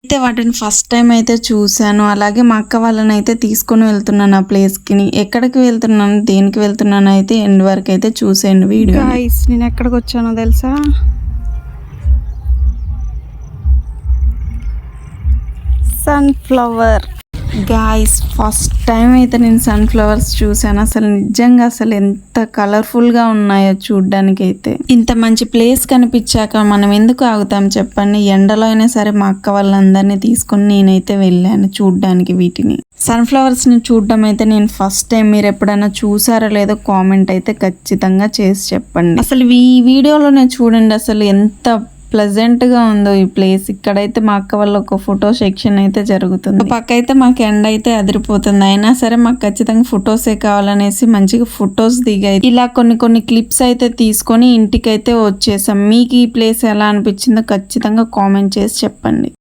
అయితే వాటిని first time అయితే చూశాను. అలాగే మా అక్క వాళ్ళని అయితే తీసుకొని వెళ్తున్నాను ఆ ప్లేస్కి. ఎక్కడికి వెళ్తున్నాను, దేనికి వెళ్తున్నాను అయితే ఎండ్ వరకు అయితే చూసేయండి వీడియో. గైస్ నేను ఎక్కడికి వచ్చానో తెలుసా? సన్ఫ్లవర్. గాయ్స్ ఫస్ట్ టైం అయితే నేను సన్ఫ్లవర్స్ చూసాను. అసలు నిజంగా అసలు ఎంత కలర్ఫుల్గా ఉన్నాయో చూడ్డానికి అయితే. ఇంత మంచి ప్లేస్ కనిపించాక మనం ఎందుకు ఆగుతాం చెప్పండి. ఎండలో అయినా సరే మా అక్క వాళ్ళందరినీ తీసుకొని నేనైతే వెళ్ళాను చూడ్డానికి వీటిని. సన్ఫ్లవర్స్ని చూడడం అయితే నేను ఫస్ట్ టైం. మీరు ఎప్పుడైనా చూసారో లేదో కామెంట్ అయితే ఖచ్చితంగా చేసి చెప్పండి. అసలు ఈ వీడియోలోనే చూడండి అసలు ఎంత ప్లెజెంట్గా ఉందో ఈ ప్లేస్. ఇక్కడైతే మా అక్క వాళ్ళ ఒక ఫోటో సెక్షన్ అయితే జరుగుతుంది. పక్క అయితే మాకు ఎండ అయితే అదిరిపోతుంది. అయినా సరే మాకు ఖచ్చితంగా ఫొటోసే కావాలనేసి మంచిగా ఫొటోస్ దిగాయి. ఇలా కొన్ని క్లిప్స్ అయితే తీసుకొని ఇంటికైతే వచ్చేసాం. మీకు ఈ ప్లేస్ ఎలా అనిపించిందో ఖచ్చితంగా కామెంట్ చేసి చెప్పండి.